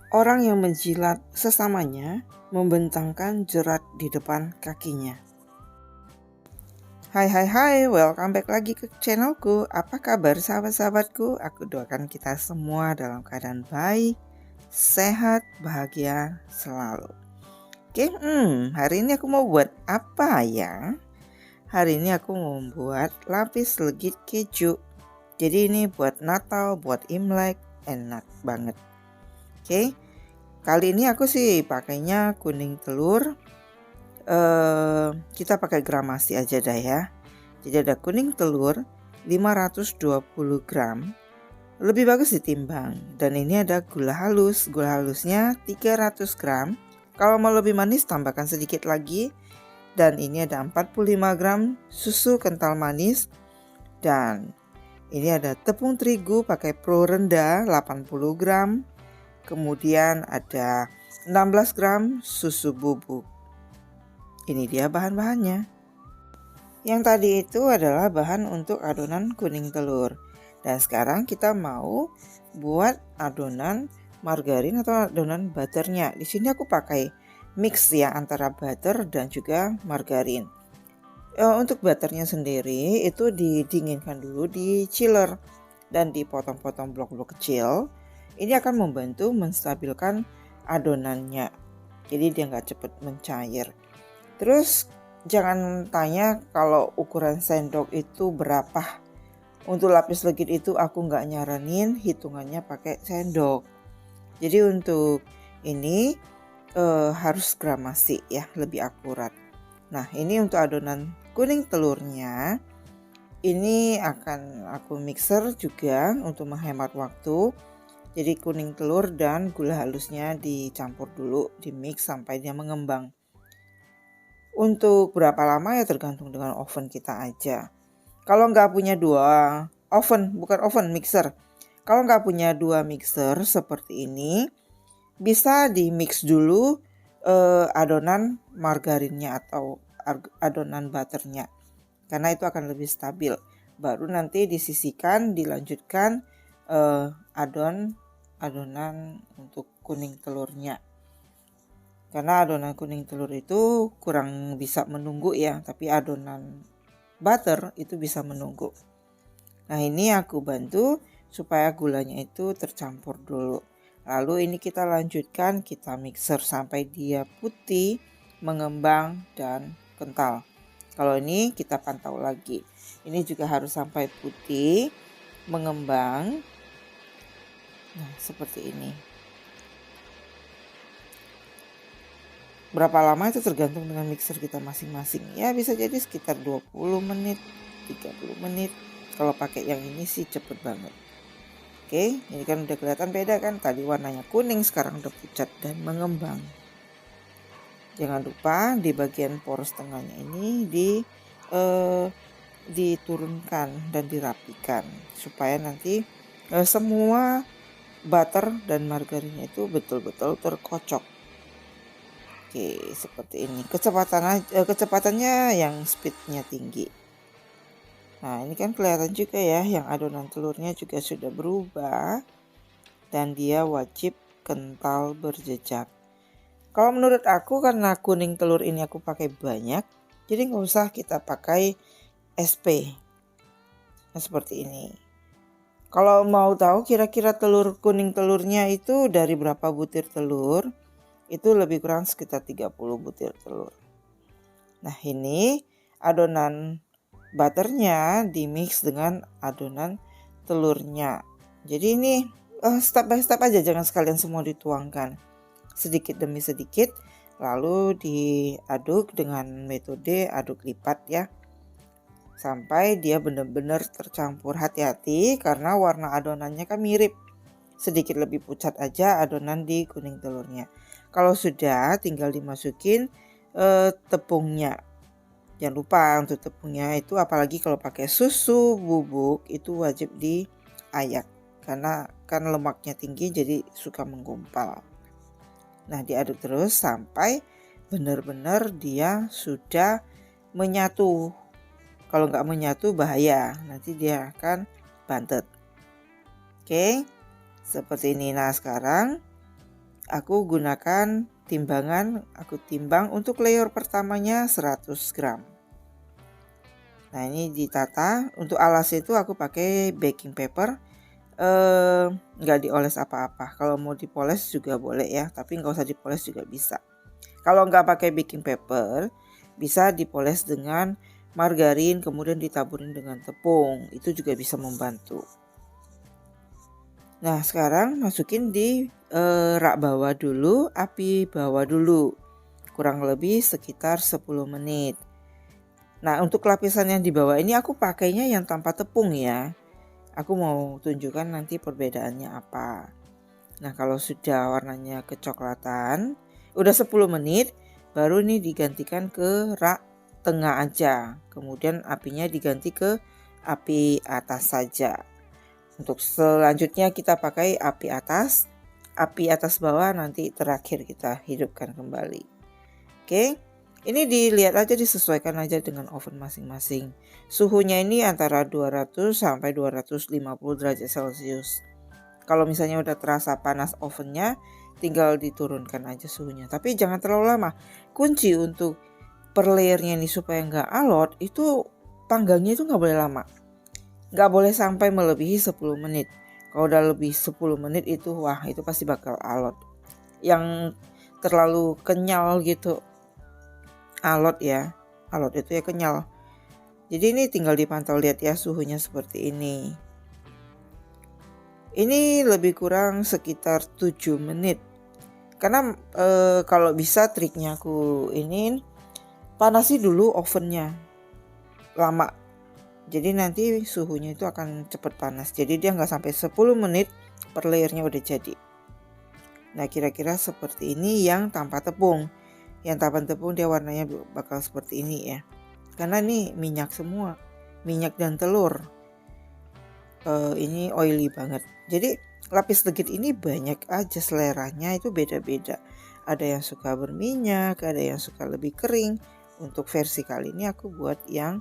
Orang yang menjilat sesamanya membentangkan jerat di depan kakinya. Hai, welcome back lagi ke channelku. Apa kabar sahabat-sahabatku? Aku doakan kita semua dalam keadaan baik, sehat, bahagia selalu. Oke, hari ini aku mau buat apa ya? Hari ini aku mau membuat lapis legit keju. Jadi ini buat Natal, buat Imlek, enak banget. Oke, kali ini aku sih pakainya kuning telur. Kita pakai gramasi aja dah ya. Jadi ada kuning telur 520 gram. Lebih bagus ditimbang. Dan ini ada gula halus. Gula halusnya 300 gram. Kalau mau lebih manis tambahkan sedikit lagi. Dan ini ada 45 gram susu kental manis. Dan ini ada tepung terigu pakai pro rendah 80 gram. Kemudian ada 16 gram susu bubuk. Ini dia bahan-bahannya. Yang tadi itu adalah bahan untuk adonan kuning telur. Dan sekarang kita mau buat adonan margarin atau adonan butternya. Di sini aku pakai mix ya antara butter dan juga margarin. Untuk butternya sendiri itu didinginkan dulu di chiller dan dipotong-potong blok-blok kecil. Ini akan membantu menstabilkan adonannya. Jadi dia nggak cepet mencair. Terus jangan tanya kalau ukuran sendok itu berapa. Untuk lapis legit itu aku nggak nyaranin hitungannya pakai sendok. Jadi untuk ini harus gramasi ya, lebih akurat. Nah ini untuk adonan kuning telurnya. Ini akan aku mixer juga untuk menghemat waktu. Jadi kuning telur dan gula halusnya dicampur dulu, di mix sampai dia mengembang. Untuk berapa lama ya tergantung dengan oven kita aja. Kalau nggak punya mixer. Kalau nggak punya dua mixer seperti ini, bisa di mix dulu adonan margarinnya atau adonan butternya. Karena itu akan lebih stabil. Baru nanti disisihkan, dilanjutkan adonan untuk kuning telurnya. Karena adonan kuning telur itu kurang bisa menunggu ya, tapi adonan butter itu bisa menunggu. Nah ini aku bantu supaya gulanya itu tercampur dulu. Lalu ini kita lanjutkan, kita mixer sampai dia putih, mengembang dan kental. Kalau ini kita pantau lagi. Ini juga harus sampai putih, mengembang. Nah, seperti ini. Berapa lama itu tergantung dengan mixer kita masing-masing. Ya bisa jadi sekitar 20 menit, 30 menit. Kalau pakai yang ini sih cepet banget. Oke, ini kan udah kelihatan beda kan. Tadi warnanya kuning, sekarang udah pucat dan mengembang. Jangan lupa di bagian poros tengahnya ini diturunkan dan dirapikan supaya nanti semua butter dan margarinnya itu betul-betul terkocok. Oke, seperti ini. Kecepatannya yang speednya tinggi. Nah, ini kan kelihatan juga ya, yang adonan telurnya juga sudah berubah dan dia wajib kental berjejak. Kalau menurut aku karena kuning telur ini aku pakai banyak, jadi nggak usah kita pakai SP. Nah, seperti ini. Kalau mau tahu kira-kira kuning telurnya itu dari berapa butir telur, itu lebih kurang sekitar 30 butir telur. Nah ini adonan butternya dimix dengan adonan telurnya. Jadi ini step by step aja, jangan sekalian semua dituangkan. Sedikit demi sedikit, lalu diaduk dengan metode aduk lipat ya. Sampai dia benar-benar tercampur. Hati-hati karena warna adonannya kan mirip. Sedikit lebih pucat aja adonan di kuning telurnya. Kalau sudah tinggal dimasukin tepungnya. Jangan lupa untuk tepungnya itu, apalagi kalau pakai susu bubuk itu wajib diayak. Karena kan lemaknya tinggi jadi suka menggumpal. Nah diaduk terus sampai benar-benar dia sudah menyatu. Kalau nggak menyatu bahaya, nanti dia akan bantet. Oke, seperti ini. Nah sekarang aku gunakan timbangan, aku timbang untuk layer pertamanya 100 gram. Nah ini ditata, untuk alas itu aku pakai baking paper, nggak dioles apa-apa. Kalau mau dipoles juga boleh ya, tapi nggak usah dipoles juga bisa. Kalau nggak pakai baking paper, bisa dipoles dengan margarin, kemudian ditaburin dengan tepung, itu juga bisa membantu. Nah sekarang masukin di rak bawah dulu, api bawah dulu, kurang lebih sekitar 10 menit. Nah untuk lapisan yang di bawah ini aku pakainya yang tanpa tepung ya. Aku mau tunjukkan nanti perbedaannya apa. Nah kalau sudah warnanya kecoklatan, udah 10 menit, baru ini digantikan ke rak tengah aja. Kemudian apinya diganti ke api atas saja. Untuk selanjutnya kita pakai api atas bawah nanti terakhir kita hidupkan kembali. Oke, ini dilihat aja, disesuaikan aja dengan oven masing-masing. Suhunya ini antara 200 sampai 250 derajat Celcius. Kalau misalnya udah terasa panas ovennya, tinggal diturunkan aja suhunya. Tapi jangan terlalu lama. Kunci untuk per layernya ini supaya nggak alot, itu panggangnya itu nggak boleh lama. Nggak boleh sampai melebihi 10 menit. Kalau udah lebih 10 menit itu wah itu pasti bakal alot. Yang terlalu kenyal gitu, alot ya, alot itu ya kenyal. Jadi ini tinggal dipantau, lihat ya suhunya seperti ini. Ini lebih kurang sekitar 7 menit. Karena kalau bisa triknya aku ini panasi dulu ovennya lama. Jadi nanti suhunya itu akan cepat panas. Jadi dia nggak sampai 10 menit per layernya udah jadi. Nah kira-kira seperti ini yang tanpa tepung. Yang tanpa tepung dia warnanya bakal seperti ini ya. Karena ini minyak semua, minyak dan telur. Ini oily banget. Jadi lapis legit ini banyak aja seleranya, itu beda-beda. Ada yang suka berminyak, ada yang suka lebih kering. Untuk versi kali ini aku buat yang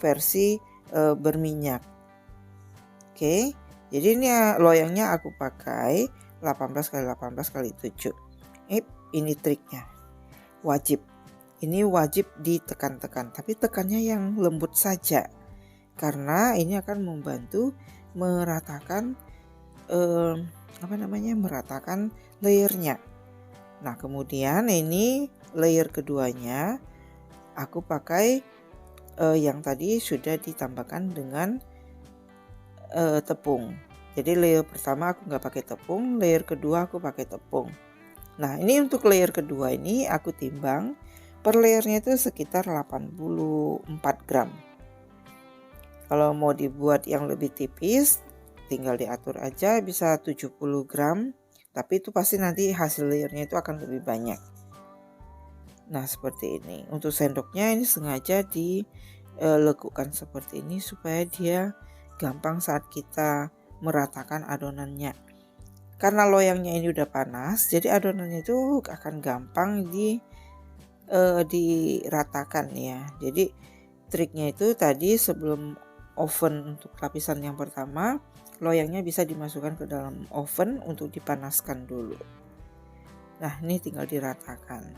versi berminyak. Oke, jadi ini loyangnya aku pakai 18 x 18 x 7. Ini triknya. Ini wajib ditekan-tekan, tapi tekannya yang lembut saja. Karena ini akan membantu meratakan meratakan layernya. Nah, kemudian ini layer keduanya aku pakai yang tadi sudah ditambahkan dengan tepung. Jadi layer pertama aku nggak pakai tepung, layer kedua aku pakai tepung. Nah ini untuk layer kedua ini aku timbang per layernya itu sekitar 84 gram. Kalau mau dibuat yang lebih tipis tinggal diatur aja, bisa 70 gram. Tapi itu pasti nanti hasil layernya itu akan lebih banyak. Nah seperti ini. Untuk sendoknya ini sengaja dilekukkan seperti ini supaya dia gampang saat kita meratakan adonannya. Karena loyangnya ini udah panas, jadi adonannya itu akan gampang diratakan ya. Jadi triknya itu tadi sebelum oven untuk lapisan yang pertama, loyangnya bisa dimasukkan ke dalam oven untuk dipanaskan dulu. Nah ini tinggal diratakan.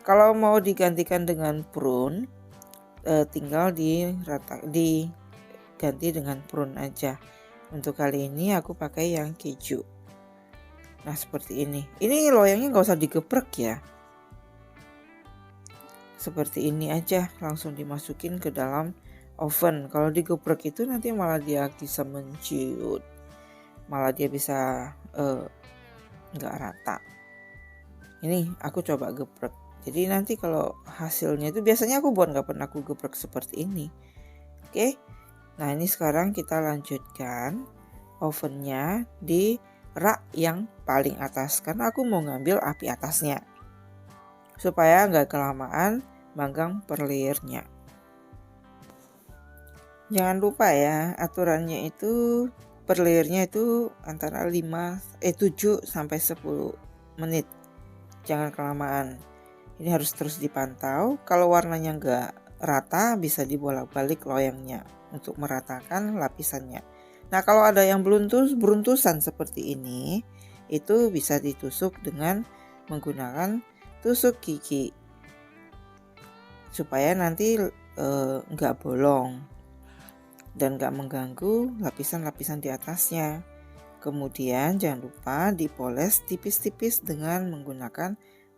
Kalau mau digantikan dengan prune, tinggal diganti dengan prune aja. Untuk kali ini aku pakai yang keju. Nah seperti ini. Ini loyangnya nggak usah digeprek ya. Seperti ini aja langsung dimasukin ke dalam oven. Kalau digeprek itu nanti malah dia bisa menciut, malah dia bisa nggak rata. Ini aku coba geprek. Jadi nanti kalau hasilnya itu biasanya aku buat nggak pernah aku geprek seperti ini. Oke. Nah ini sekarang kita lanjutkan ovennya di rak yang paling atas. Karena aku mau ngambil api atasnya. Supaya nggak kelamaan manggang per layernya. Jangan lupa ya aturannya itu per layernya itu antara 7 sampai 10 menit. Jangan kelamaan. Ini harus terus dipantau. Kalau warnanya nggak rata bisa dibolak-balik loyangnya untuk meratakan lapisannya. Nah kalau ada yang beruntusan seperti ini itu bisa ditusuk dengan menggunakan tusuk gigi supaya nanti nggak bolong dan nggak mengganggu lapisan-lapisan di atasnya. Kemudian jangan lupa dipoles tipis-tipis dengan menggunakan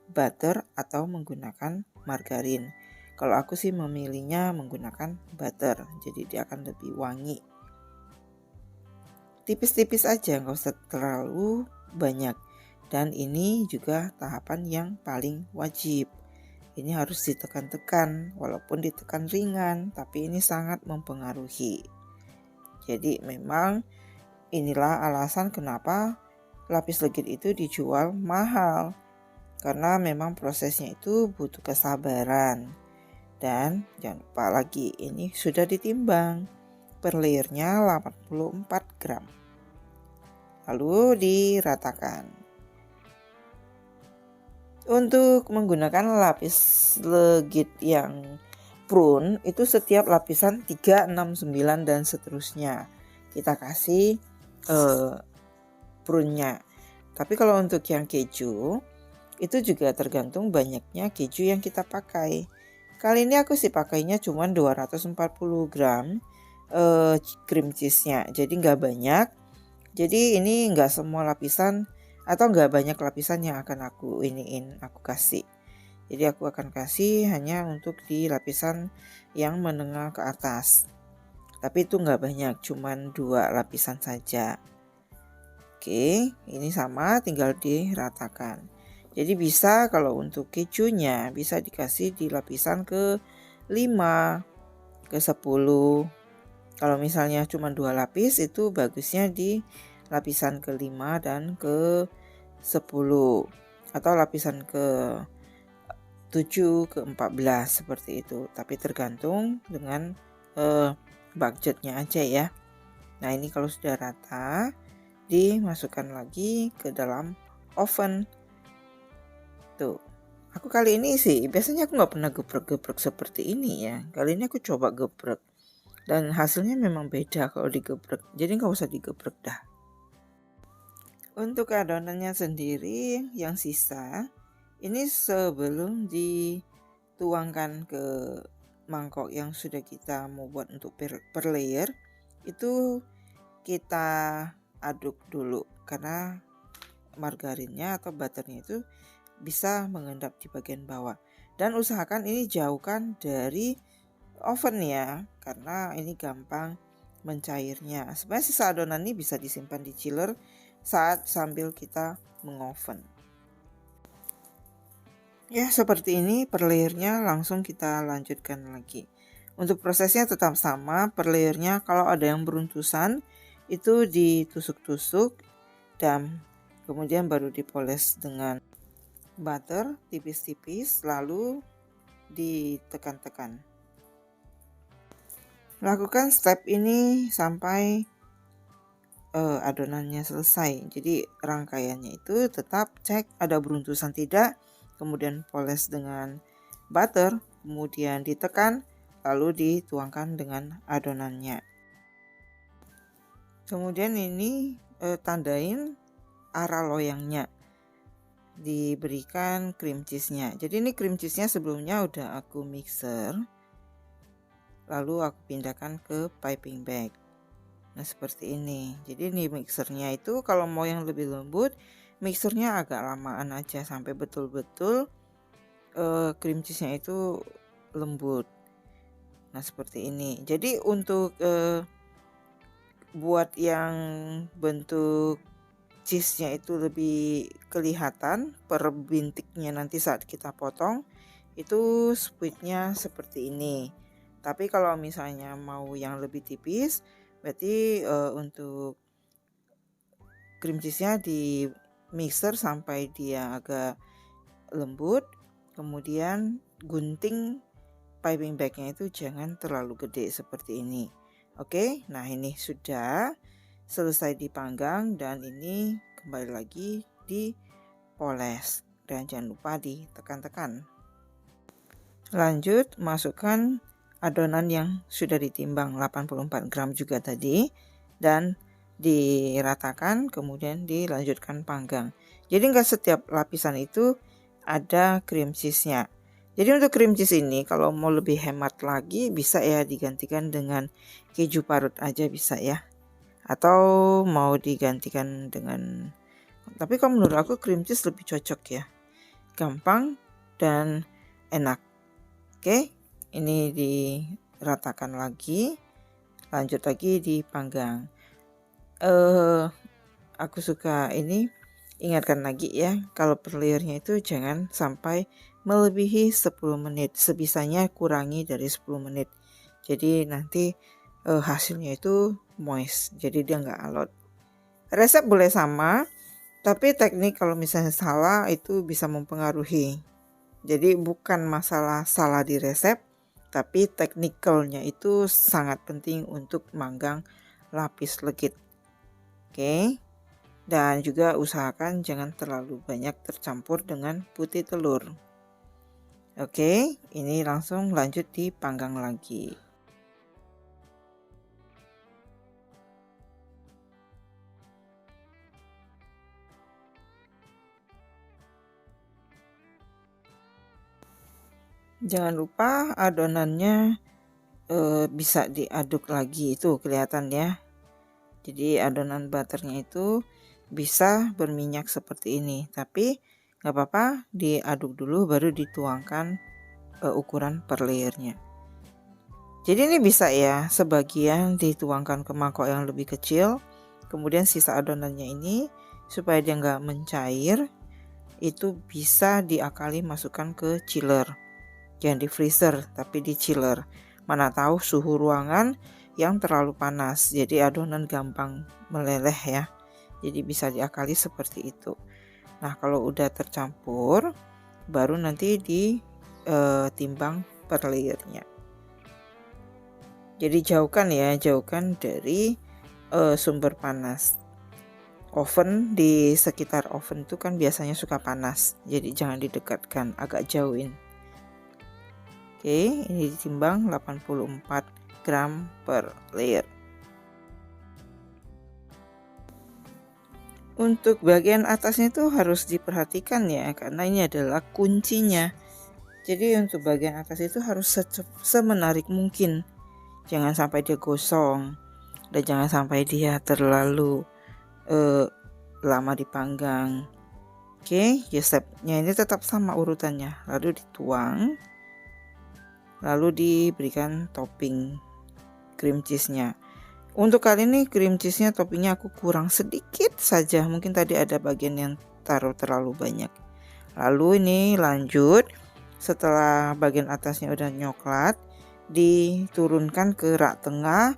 butter atau menggunakan margarin. Kalau aku sih memilihnya menggunakan butter, jadi dia akan lebih wangi. Tipis-tipis aja, nggak usah terlalu banyak. Dan ini juga tahapan yang paling wajib. Ini harus ditekan-tekan, walaupun ditekan ringan, tapi ini sangat mempengaruhi. Jadi memang inilah alasan kenapa lapis legit itu dijual mahal. Karena memang prosesnya itu butuh kesabaran. Dan jangan lupa lagi, ini sudah ditimbang. Per layernya 84 gram. Lalu diratakan. Untuk menggunakan lapis legit yang prune itu setiap lapisan 3, 6, 9 dan seterusnya kita kasih prune-nya. Tapi kalau untuk yang keju itu juga tergantung banyaknya keju yang kita pakai. Kali ini aku sih pakainya cuma 240 gram cream cheese-nya, jadi nggak banyak. Jadi ini nggak semua lapisan atau nggak banyak lapisan yang akan aku kasih. Jadi aku akan kasih hanya untuk di lapisan yang menengah ke atas. Tapi itu nggak banyak, cuman 2 lapisan saja. Oke, ini sama, tinggal diratakan. Jadi bisa kalau untuk kejunya bisa dikasih di lapisan ke 5, ke 10. Kalau misalnya cuma 2 lapis itu bagusnya di lapisan ke-5 dan ke-10 atau lapisan ke-7 ke-14 seperti itu. Tapi tergantung dengan budgetnya aja ya. Nah, ini kalau sudah rata dimasukkan lagi ke dalam oven. Tuh. Aku kali ini sih biasanya aku nggak pernah geprek-geprek seperti ini ya. Kali ini aku coba geprek. Dan hasilnya memang beda kalau digeprek. Jadi nggak usah digeprek dah. Untuk adonannya sendiri yang sisa, ini sebelum dituangkan ke mangkok yang sudah kita mau buat untuk per layer, itu kita aduk dulu karena margarinnya atau butternya itu bisa mengendap di bagian bawah. Dan usahakan ini jauhkan dari oven ya, karena ini gampang mencairnya. Sebenarnya sisa adonan ini bisa disimpan di chiller saat sambil kita mengoven. Ya, seperti ini per layernya langsung kita lanjutkan lagi. Untuk prosesnya tetap sama, per layernya kalau ada yang beruntusan itu ditusuk-tusuk dan kemudian baru dipoles dengan butter tipis-tipis lalu ditekan-tekan. Lakukan step ini sampai adonannya selesai. Jadi rangkaiannya itu tetap cek ada beruntusan tidak, kemudian poles dengan butter, kemudian ditekan, lalu dituangkan dengan adonannya. Kemudian ini tandain arah loyangnya, diberikan cream cheese-nya. Jadi ini cream cheese-nya sebelumnya udah aku mixer, lalu aku pindahkan ke piping bag. Nah, seperti ini. Jadi ini mixernya itu kalau mau yang lebih lembut, mixernya agak lamaan aja sampai betul-betul cream cheese-nya itu lembut. Nah, seperti ini. Jadi untuk buat yang bentuk cheese-nya itu lebih kelihatan per bintiknya nanti saat kita potong, itu squid-nya seperti ini. Tapi kalau misalnya mau yang lebih tipis, berarti untuk cream cheese-nya di mixer sampai dia agak lembut, kemudian gunting piping bag-nya itu jangan terlalu gede seperti ini. Oke, nah ini sudah selesai dipanggang dan ini kembali lagi dipoles dan jangan lupa ditekan-tekan. Lanjut masukkan adonan yang sudah ditimbang 84 gram juga tadi dan diratakan, kemudian dilanjutkan panggang. Jadi nggak setiap lapisan itu ada cream cheese-nya. Jadi untuk cream cheese ini kalau mau lebih hemat lagi bisa ya digantikan dengan keju parut aja bisa ya. Atau mau digantikan dengan, tapi kalau menurut aku cream cheese lebih cocok ya. Gampang dan enak. Oke, ini diratakan lagi, lanjut lagi dipanggang. Aku suka ini, ingatkan lagi ya, kalau per layernya itu jangan sampai melebihi 10 menit, sebisanya kurangi dari 10 menit. Jadi nanti hasilnya itu moist, jadi dia nggak alot. Resep boleh sama, tapi teknik kalau misalnya salah itu bisa mempengaruhi. Jadi bukan masalah salah di resep, tapi teknikalnya itu sangat penting untuk manggang lapis legit. Oke. Dan juga usahakan jangan terlalu banyak tercampur dengan putih telur. Oke, ini langsung lanjut dipanggang lagi. Jangan lupa adonannya bisa diaduk lagi, itu kelihatan ya. Jadi adonan butternya itu bisa berminyak seperti ini, tapi nggak apa-apa, diaduk dulu baru dituangkan ukuran per layernya. Jadi ini bisa ya, sebagian dituangkan ke mangkok yang lebih kecil, kemudian sisa adonannya ini supaya dia nggak mencair, itu bisa diakali masukkan ke chiller. Jangan di freezer, tapi di chiller. Mana tahu suhu ruangan yang terlalu panas, jadi adonan gampang meleleh ya. Jadi bisa diakali seperti itu. Nah kalau udah tercampur, baru nanti ditimbang per layernya. Jadi jauhkan dari sumber panas. Oven, di sekitar oven itu kan biasanya suka panas, jadi jangan didekatkan, agak jauhin. Oke, ini ditimbang 84 gram per layer. Untuk bagian atasnya itu harus diperhatikan ya, karena ini adalah kuncinya. Jadi untuk bagian atas itu harus semenarik mungkin. Jangan sampai dia gosong dan jangan sampai dia terlalu lama dipanggang. Oke, ya stepnya ini tetap sama urutannya. Lalu dituang, lalu diberikan topping cream cheese-nya. Untuk kali ini cream cheese-nya toppingnya aku kurang sedikit saja, mungkin tadi ada bagian yang taruh terlalu banyak. Lalu ini lanjut, setelah bagian atasnya udah nyoklat, diturunkan ke rak tengah,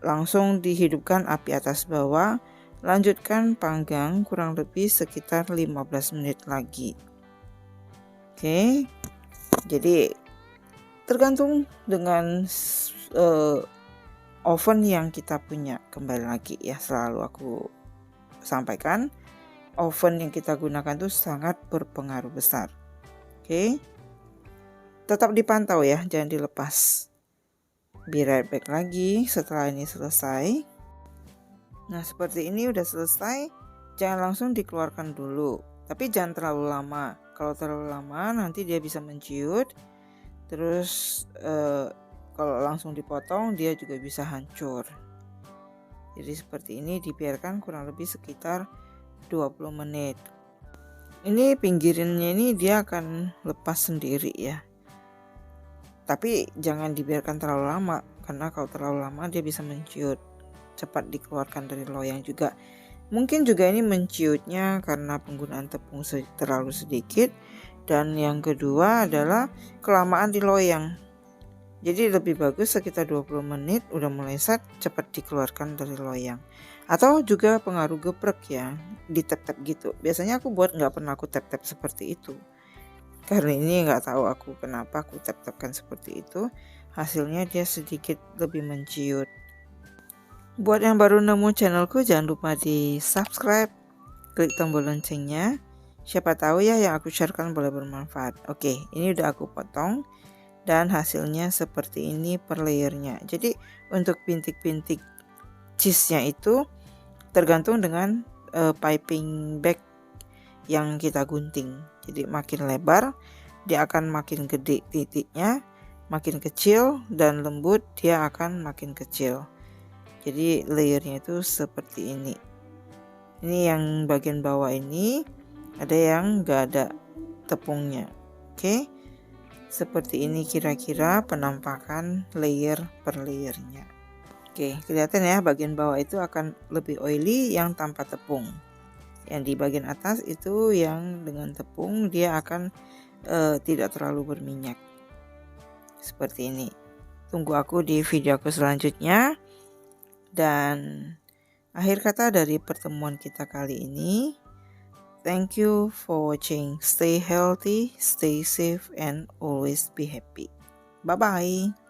langsung dihidupkan api atas bawah, lanjutkan panggang kurang lebih sekitar 15 menit lagi. Oke, jadi tergantung dengan oven yang kita punya. Kembali lagi ya, selalu aku sampaikan, oven yang kita gunakan itu sangat berpengaruh besar. Oke, tetap dipantau ya, jangan dilepas. Be right back lagi setelah ini selesai. Nah seperti ini udah selesai, jangan langsung dikeluarkan dulu, tapi jangan terlalu lama. Kalau terlalu lama nanti dia bisa menciut, terus kalau langsung dipotong dia juga bisa hancur. Jadi seperti ini dibiarkan kurang lebih sekitar 20 menit. Ini pinggirannya ini dia akan lepas sendiri ya. Tapi jangan dibiarkan terlalu lama, karena kalau terlalu lama dia bisa menciut. Cepat dikeluarkan dari loyang juga. Mungkin juga ini menciutnya karena penggunaan tepung terlalu sedikit. Dan yang kedua adalah kelamaan di loyang. Jadi lebih bagus sekitar 20 menit udah mulai set, cepat dikeluarkan dari loyang. Atau juga pengaruh geprek ya, di tap-tap gitu. Biasanya aku buat nggak pernah aku tap-tap seperti itu. Karena ini nggak tahu aku kenapa aku tap-tapkan seperti itu. Hasilnya dia sedikit lebih menciut. Buat yang baru nemu channelku, jangan lupa di subscribe, klik tombol loncengnya. Siapa tahu ya yang aku sharekan boleh bermanfaat. Oke, ini udah aku potong. Dan hasilnya seperti ini per layernya. Jadi untuk bintik-bintik cheese-nya itu tergantung dengan piping bag yang kita gunting. Jadi makin lebar dia akan makin gede titiknya, makin kecil dan lembut dia akan makin kecil. Jadi layernya itu seperti ini. Ini yang bagian bawah ini ada yang gak ada tepungnya. Oke, seperti ini kira-kira penampakan layer per layernya. Oke, kelihatan ya bagian bawah itu akan lebih oily yang tanpa tepung. Yang di bagian atas itu yang dengan tepung dia akan tidak terlalu berminyak. Seperti ini. Tunggu aku di video aku selanjutnya. Dan akhir kata dari pertemuan kita kali ini, thank you for watching. Stay healthy, stay safe, and always be happy. Bye-bye.